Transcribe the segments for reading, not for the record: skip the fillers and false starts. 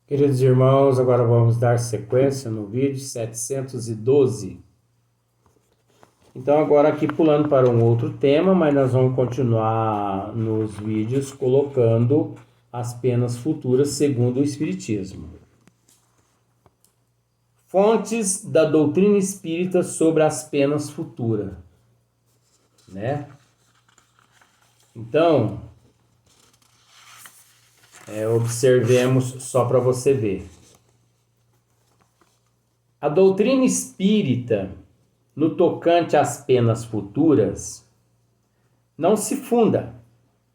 Queridos irmãos, agora vamos dar sequência no vídeo 712. Então agora aqui pulando para um outro tema, mas nós vamos continuar nos vídeos colocando as penas futuras segundo o Espiritismo. Fontes da doutrina espírita sobre as penas futuras, né? Então, observemos só para você ver. A doutrina espírita, no tocante às penas futuras, não se funda,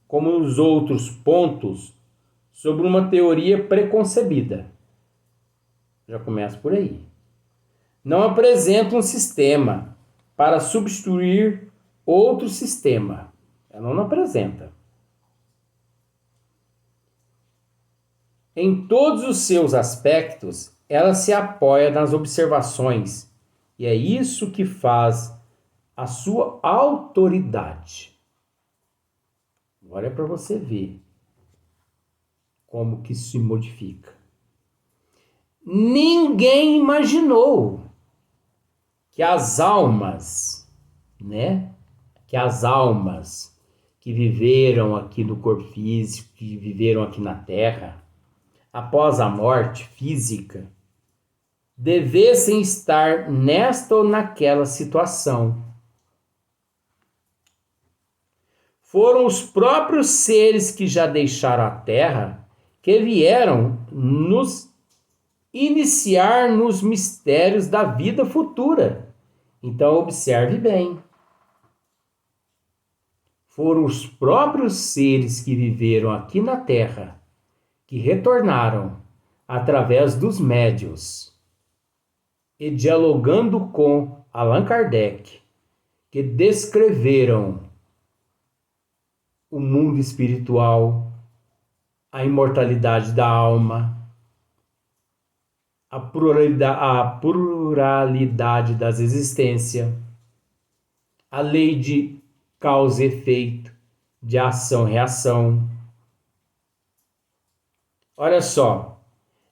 como nos outros pontos, sobre uma teoria preconcebida. Já começa por aí. Não apresenta um sistema para substituir outro sistema. Ela não apresenta. Em todos os seus aspectos, ela se apoia nas observações, e é isso que faz a sua autoridade. Agora é para você ver como que isso se modifica. Ninguém imaginou que as almas, né? Que as almas que viveram aqui no corpo físico, que viveram aqui na Terra, após a morte física, devessem estar nesta ou naquela situação. Foram os próprios seres que já deixaram a Terra que vieram nos iniciar nos mistérios da vida futura. Então observe bem. Foram os próprios seres que viveram aqui na Terra que retornaram através dos médiuns e dialogando com Allan Kardec, que descreveram o mundo espiritual, a imortalidade da alma, a pluralidade das existências, a lei de causa e efeito, de ação e reação. Olha só,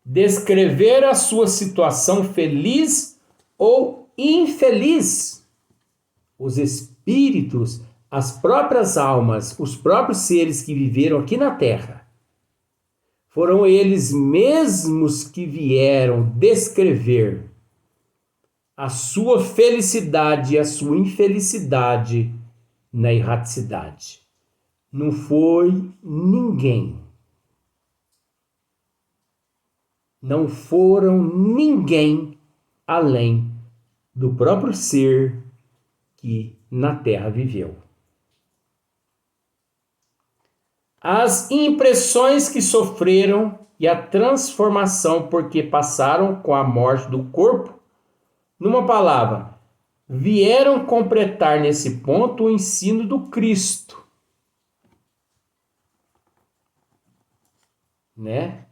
descrever a sua situação feliz ou infeliz. Os espíritos, as próprias almas, os próprios seres que viveram aqui na Terra, foram eles mesmos que vieram descrever a sua felicidade e a sua infelicidade na erraticidade. Não foi ninguém. Não foram ninguém além do próprio ser que na Terra viveu. As impressões que sofreram e a transformação porque passaram com a morte do corpo, numa palavra, vieram completar nesse ponto o ensino do Cristo, né?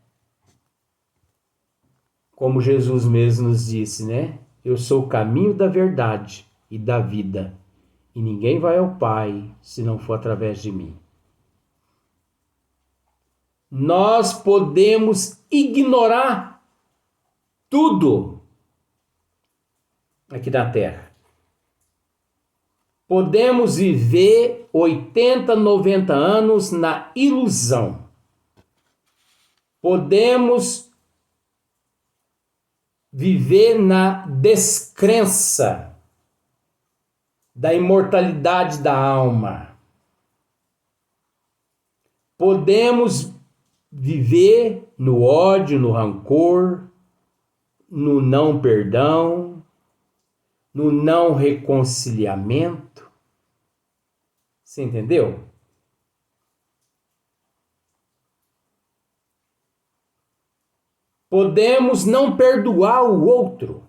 Como Jesus mesmo nos disse, né? Eu sou o caminho da verdade e da vida, e ninguém vai ao Pai se não for através de mim. Nós podemos ignorar tudo aqui na Terra. Podemos viver 80, 90 anos na ilusão. Podemos viver na descrença da imortalidade da alma. Podemos viver no ódio, no rancor, no não perdão, no não reconciliamento. Você entendeu? Podemos não perdoar o outro.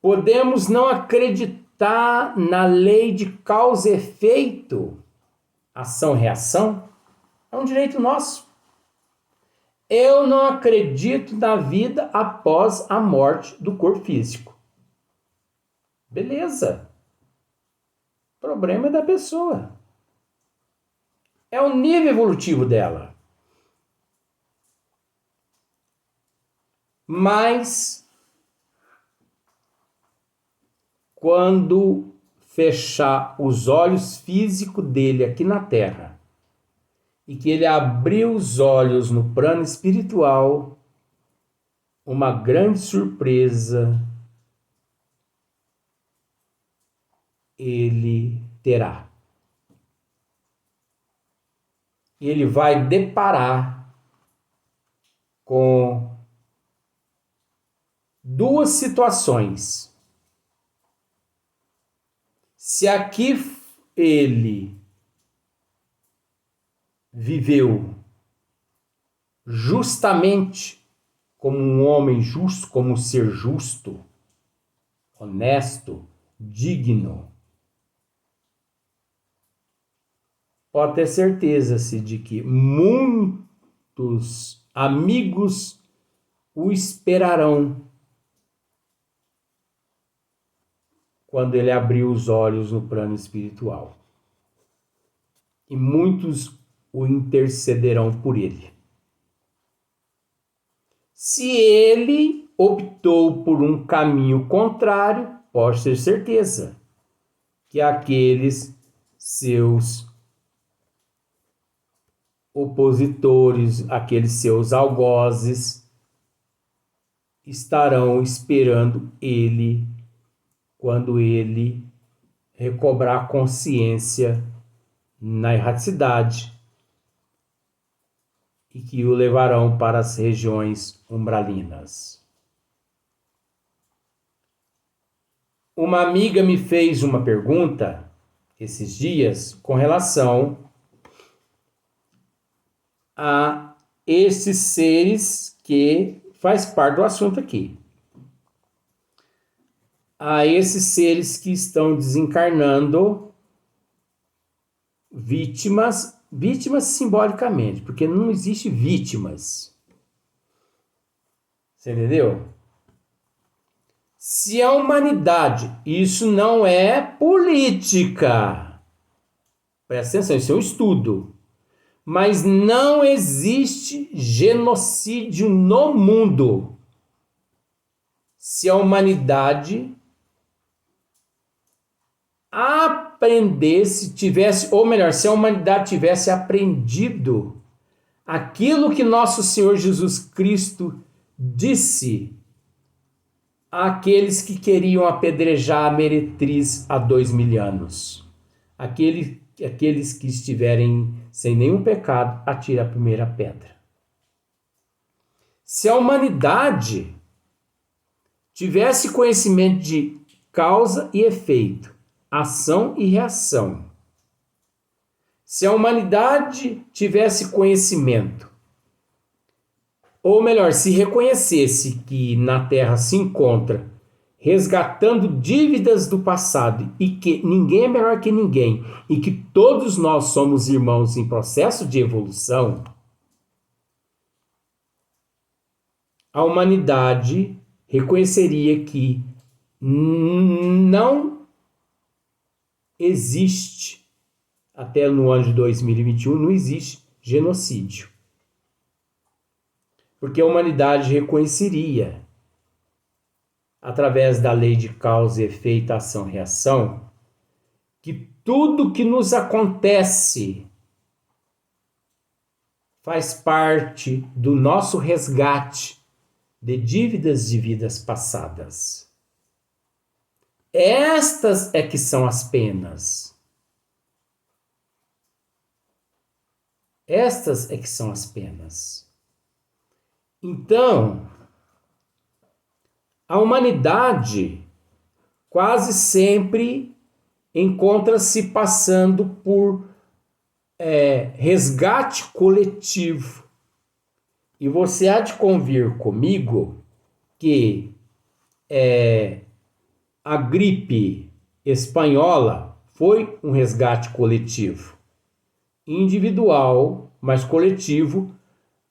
Podemos não acreditar na lei de causa e efeito, ação e reação. É um direito nosso. Eu não acredito na vida após a morte do corpo físico. Beleza. O problema é da pessoa. É o nível evolutivo dela. Mas quando fechar os olhos físicos dele aqui na Terra e que ele abrir os olhos no plano espiritual, uma grande surpresa ele terá. Ele vai deparar com duas situações. Se aqui ele viveu justamente como um homem justo, como um ser justo, honesto, digno, pode ter certeza-se de que muitos amigos o esperarão quando ele abrir os olhos no plano espiritual. E muitos o intercederão por ele. Se ele optou por um caminho contrário, pode ter certeza que aqueles seus opositores, aqueles seus algozes, estarão esperando ele quando ele recobrar consciência na erraticidade e que o levarão para as regiões umbralinas. Uma amiga me fez uma pergunta esses dias com relação a esses seres que faz parte do assunto aqui. A esses seres que estão desencarnando vítimas simbolicamente, porque não existe vítimas. Você entendeu? Se a humanidade, isso não é política, presta atenção, isso é um estudo, mas não existe genocídio no mundo. Se a humanidade aprendesse, se a humanidade tivesse aprendido aquilo que nosso Senhor Jesus Cristo disse àqueles que queriam apedrejar a meretriz há 2000 anos. Aqueles que estiverem sem nenhum pecado, atire a primeira pedra. Se a humanidade tivesse conhecimento de causa e efeito, ação e reação, se a humanidade tivesse conhecimento, ou melhor, se reconhecesse que na Terra se encontra resgatando dívidas do passado e que ninguém é melhor que ninguém e que todos nós somos irmãos em processo de evolução, a humanidade reconheceria que não existe, até no ano de 2021, não existe genocídio. Porque a humanidade reconheceria, através da lei de causa e efeito, ação e reação, que tudo que nos acontece faz parte do nosso resgate de dívidas de vidas passadas. Estas é que são as penas. Estas é que são as penas. Então, a humanidade quase sempre encontra-se passando por resgate coletivo. E você há de convir comigo que a gripe espanhola foi um resgate coletivo. Individual, mas coletivo,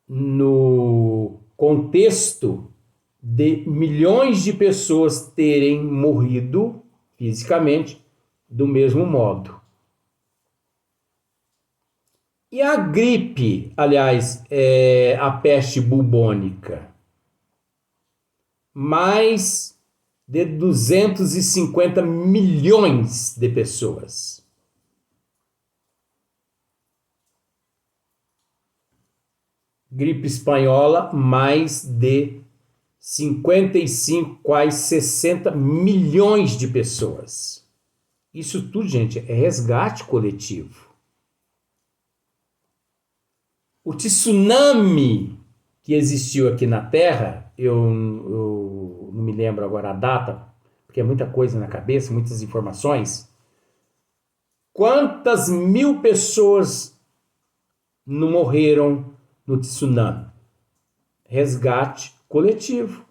no contexto de milhões de pessoas terem morrido fisicamente do mesmo modo. E a gripe, aliás, a peste bubônica, mais de 250 milhões de pessoas. Gripe espanhola, mais de 55, quase 60 milhões de pessoas. Isso tudo, gente, é resgate coletivo. O tsunami que existiu aqui na Terra, eu não me lembro agora a data, porque é muita coisa na cabeça, muitas informações. Quantas mil pessoas não morreram no tsunami? Resgate coletivo.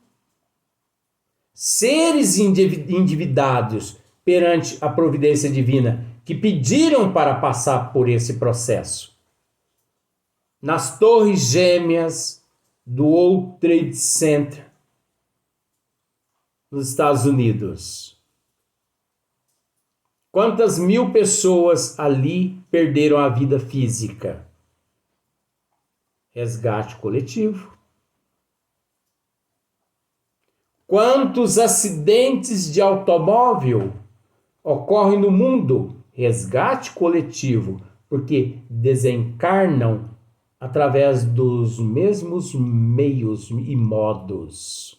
Seres endividados perante a providência divina que pediram para passar por esse processo. Nas torres gêmeas do World Trade Center, nos Estados Unidos. Quantas mil pessoas ali perderam a vida física? Resgate coletivo. Quantos acidentes de automóvel ocorrem no mundo? Resgate coletivo, porque desencarnam através dos mesmos meios e modos.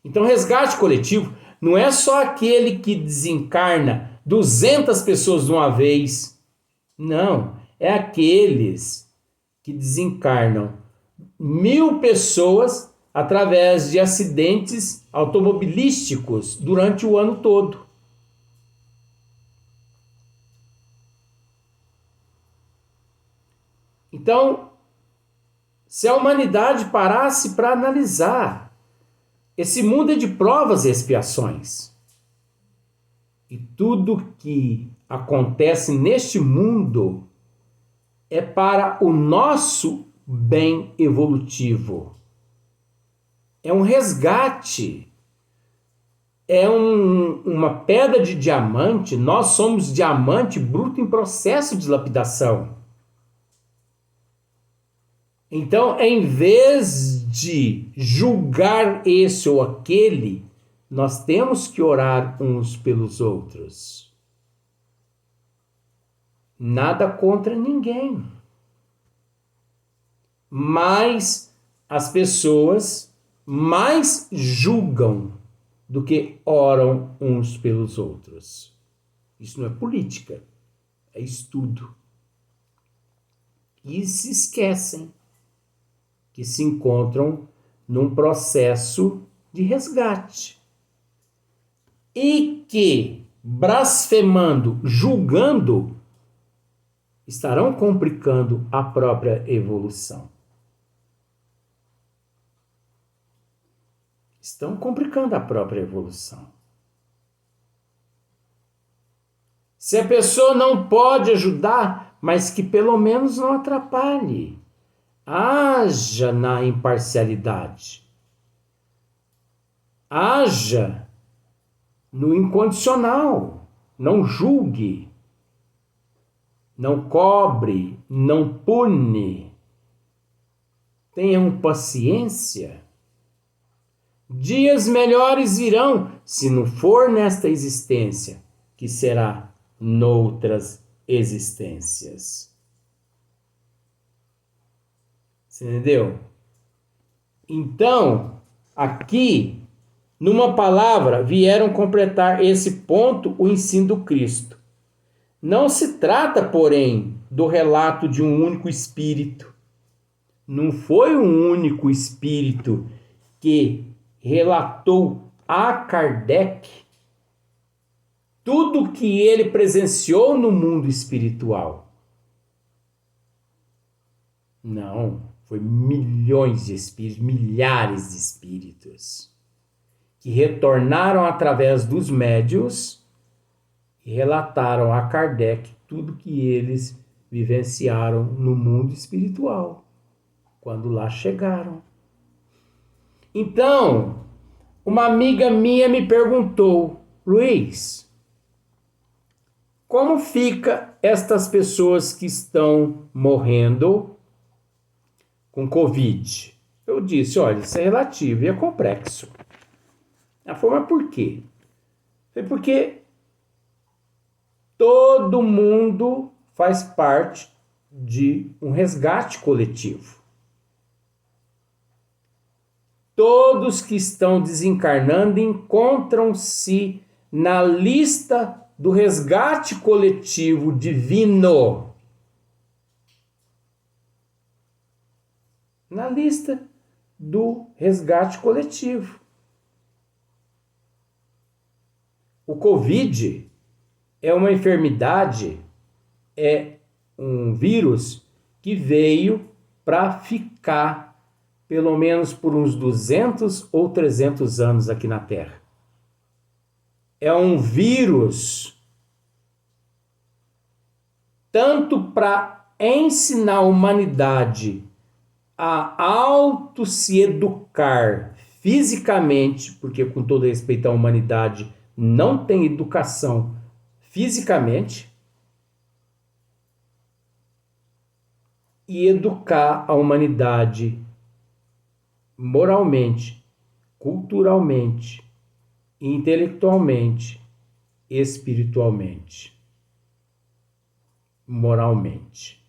Então, resgate coletivo não é só aquele que desencarna 200 pessoas de uma vez. Não, é aqueles que desencarnam 1000 pessoas através de acidentes automobilísticos durante o ano todo. Então, se a humanidade parasse para analisar, esse mundo é de provas e expiações. E tudo que acontece neste mundo é para o nosso bem evolutivo. É um resgate. É uma pedra de diamante. Nós somos diamante bruto em processo de lapidação. Então, em vez de julgar esse ou aquele, nós temos que orar uns pelos outros. Nada contra ninguém. Mas as pessoas mais julgam do que oram uns pelos outros. Isso não é política, é estudo. E se esquecem que se encontram num processo de resgate. E que, blasfemando, julgando, estarão complicando a própria evolução. Estão complicando a própria evolução. Se a pessoa não pode ajudar, mas que pelo menos não atrapalhe. Haja na imparcialidade. Haja no incondicional. Não julgue. Não cobre. Não pune. Tenham paciência. Dias melhores virão, se não for nesta existência, que será noutras existências. Você entendeu? Então, aqui, numa palavra, vieram completar esse ponto o ensino do Cristo. Não se trata, porém, do relato de um único espírito. Não foi um único espírito que relatou a Kardec tudo que ele presenciou no mundo espiritual. Não. Foi milhões de espíritos, milhares de espíritos, que retornaram através dos médiuns e relataram a Kardec tudo que eles vivenciaram no mundo espiritual, quando lá chegaram. Então, uma amiga minha me perguntou: Luiz, como fica estas pessoas que estão morrendo com Covid? Eu eu disse, olha, isso é relativo e é complexo. Ela falou, mas por quê? Foi porque todo mundo faz parte de um resgate coletivo. Todos que estão desencarnando encontram-se na lista do resgate coletivo divino. Na lista do resgate coletivo. O Covid é uma enfermidade, é um vírus que veio para ficar pelo menos por uns 200 ou 300 anos aqui na Terra. É um vírus tanto para ensinar a humanidade a auto se educar fisicamente, porque com todo respeito à humanidade não tem educação fisicamente, e educar a humanidade moralmente, culturalmente, intelectualmente, espiritualmente, moralmente.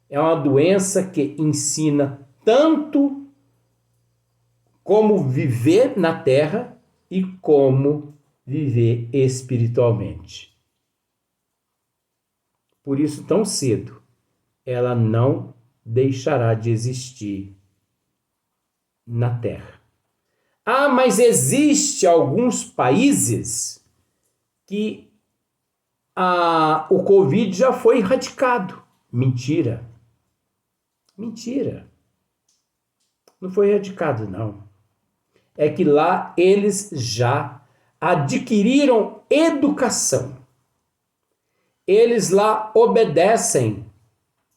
É uma doença que ensina tanto como viver na Terra e como viver espiritualmente. Por isso, tão cedo, ela não deixará de existir na Terra. Ah, mas existe alguns países que o Covid já foi erradicado. Mentira. Mentira. Não foi erradicado, não. É que lá eles já adquiriram educação. Eles lá obedecem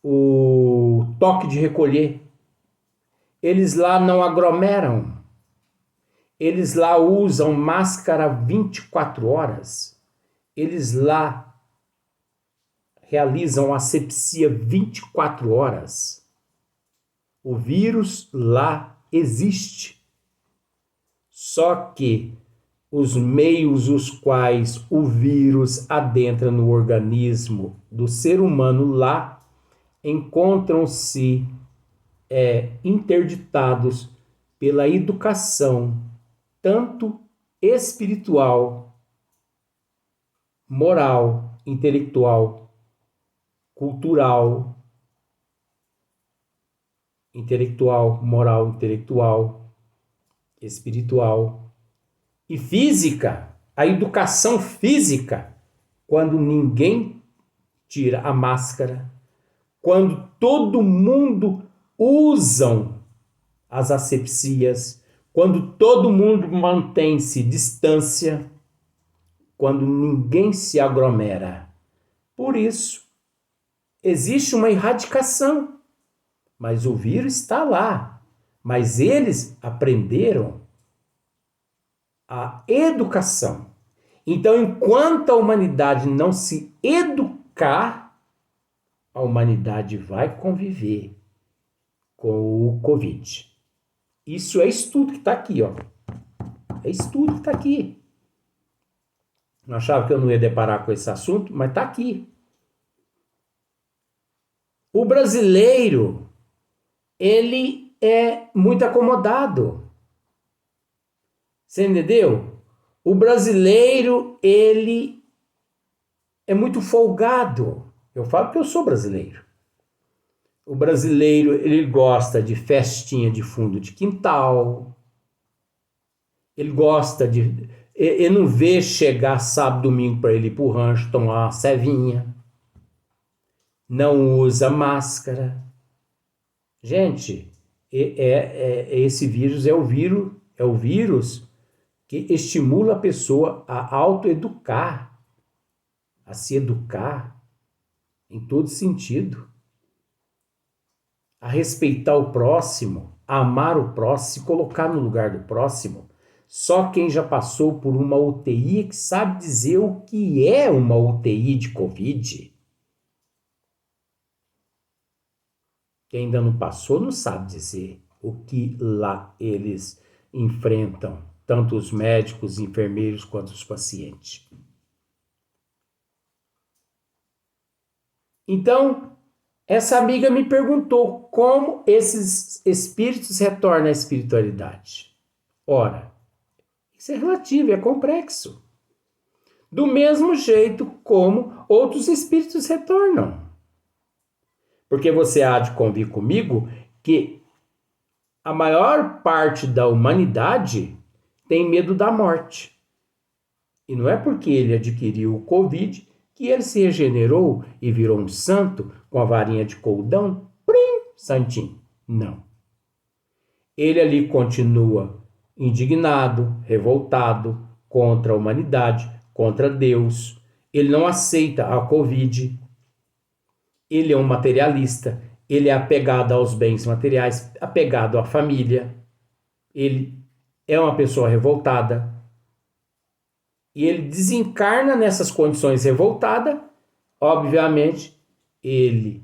o toque de recolher. Eles lá não aglomeram. Eles lá usam máscara 24 horas. Eles lá realizam asepsia 24 horas. O vírus lá existe. Só que os meios os quais o vírus adentra no organismo do ser humano lá encontram-se interditados pela educação, tanto espiritual, moral, intelectual, cultural, moral, intelectual, espiritual e física. A educação física, quando ninguém tira a máscara, quando todo mundo usam as asepsias, quando todo mundo mantém-se distância, quando ninguém se aglomera. Por isso, existe uma erradicação, mas o vírus está lá. Mas eles aprenderam a educação. Então, enquanto a humanidade não se educar, a humanidade vai conviver com o Covid. Isso é estudo que está aqui, ó. É estudo que está aqui. Não achava que eu não ia deparar com esse assunto, mas está aqui. O brasileiro, ele é muito acomodado. Você entendeu? O brasileiro, ele é muito folgado. Eu falo que eu sou brasileiro. O brasileiro, ele gosta de festinha de fundo de quintal. Ele gosta de... Ele não vê chegar sábado, domingo para ele ir pro rancho tomar uma cevinha. Não usa máscara. Gente, esse vírus é o vírus que estimula a pessoa a autoeducar, a se educar em todo sentido, a respeitar o próximo, a amar o próximo, se colocar no lugar do próximo. Só quem já passou por uma UTI é que sabe dizer o que é uma UTI de Covid. Quem ainda não passou não sabe dizer o que lá eles enfrentam, tanto os médicos, enfermeiros, quanto os pacientes. Então, essa amiga me perguntou como esses espíritos retornam à espiritualidade. Ora, isso é relativo, é complexo. Do mesmo jeito como outros espíritos retornam. Porque você há de convir comigo que a maior parte da humanidade tem medo da morte. E não é porque ele adquiriu o Covid que ele se regenerou e virou um santo com a varinha de coldão, santinho. Não. Ele ali continua indignado, revoltado contra a humanidade, contra Deus. Ele não aceita a Covid. Ele é um materialista. Ele é apegado aos bens materiais, apegado à família. Ele é uma pessoa revoltada. E ele desencarna nessas condições revoltada. Obviamente, ele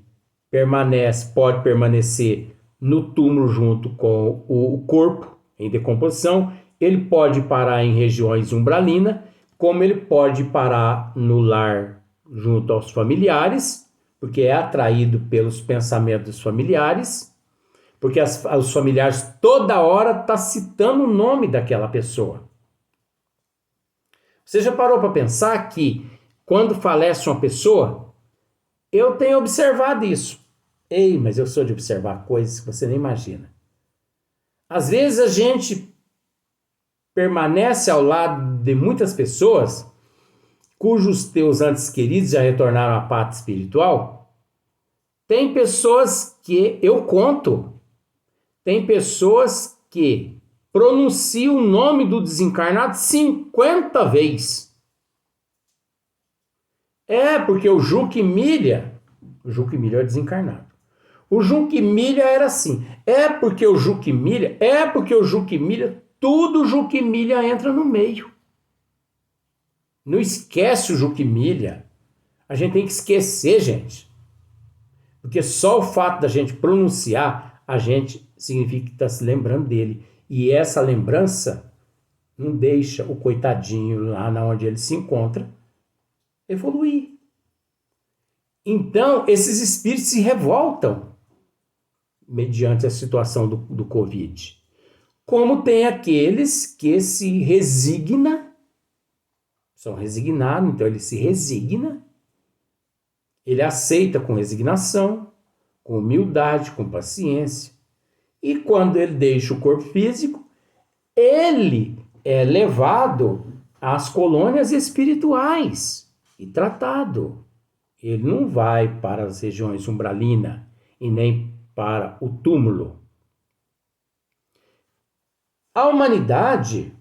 pode permanecer no túmulo junto com o corpo em decomposição. Ele pode parar em regiões umbralinas, como ele pode parar no lar junto aos familiares, porque é atraído pelos pensamentos dos familiares, porque os familiares toda hora estão citando o nome daquela pessoa. Você já parou para pensar que quando falece uma pessoa, eu tenho observado isso. Ei, mas eu sou de observar coisas que você nem imagina. Às vezes a gente permanece ao lado de muitas pessoas cujos teus antes queridos já retornaram à pátria espiritual. Tem pessoas que eu conto. Tem pessoas que pronunciam o nome do desencarnado 50 vezes. É, porque o Juque Milha é desencarnado. O Juque Milha era assim. É porque o Juque Milha, tudo Juque Milha entra no meio. Não esquece o Juque Milha. A gente tem que esquecer, gente. Porque só o fato da gente pronunciar, a gente significa que está se lembrando dele. E essa lembrança não deixa o coitadinho lá onde ele se encontra evoluir. Então, esses espíritos se revoltam mediante a situação do Covid. Como tem aqueles que se resignam, são resignados, então ele se resigna, ele aceita com resignação, com humildade, com paciência. E quando ele deixa o corpo físico, ele é levado às colônias espirituais e tratado. Ele não vai para as regiões umbralinas e nem para o túmulo. A humanidade,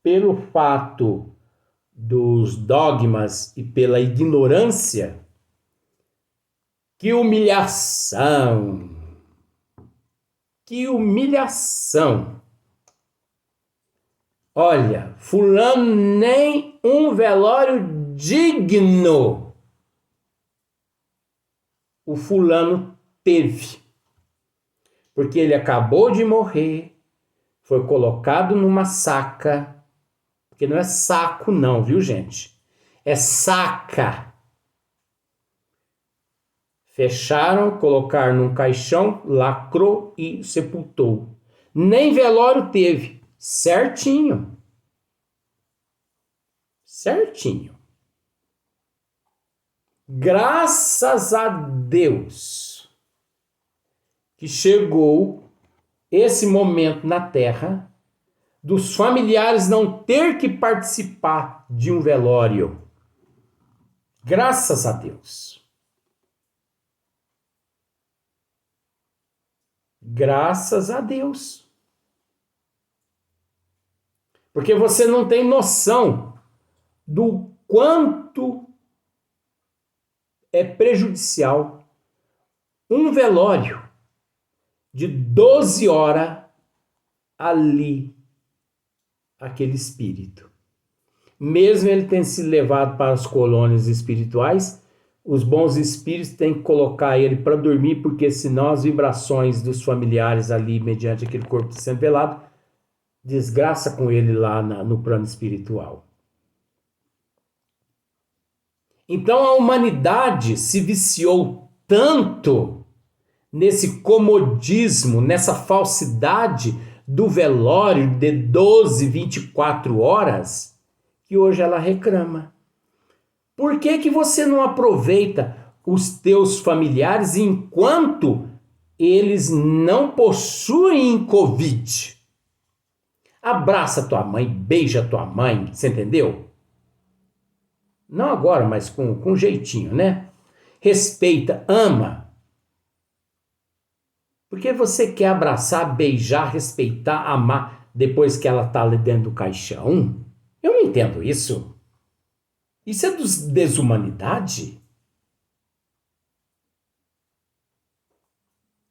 pelo fato dos dogmas e pela ignorância, que humilhação! Que humilhação! Olha, fulano nem um velório digno o fulano teve. Porque ele acabou de morrer, foi colocado numa saca, porque não é saco não, viu gente? É saca. Fecharam, colocaram num caixão, lacrou e sepultou. Nem velório teve. Certinho. Certinho. Graças a Deus que chegou esse momento na Terra dos familiares não ter que participar de um velório. Graças a Deus. Graças a Deus. Porque você não tem noção do quanto é prejudicial um velório de 12 horas ali, aquele espírito. Mesmo ele tendo sido levado para as colônias espirituais, os bons espíritos têm que colocar ele para dormir, porque senão as vibrações dos familiares ali, mediante aquele corpo sendo velado, desgraça com ele lá no plano espiritual. Então a humanidade se viciou tanto nesse comodismo, nessa falsidade do velório de 12, 24 horas, que hoje ela reclama. Por que que você não aproveita os teus familiares enquanto eles não possuem Covid? Abraça tua mãe, beija tua mãe, você entendeu? Não agora, mas com jeitinho, né? Respeita, ama. Porque você quer abraçar, beijar, respeitar, amar depois que ela está ali dentro do caixão? Eu não entendo isso. Isso é desumanidade.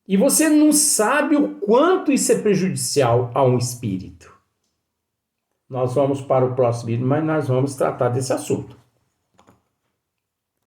E você não sabe o quanto isso é prejudicial a um espírito. Nós vamos para o próximo vídeo, mas nós vamos tratar desse assunto.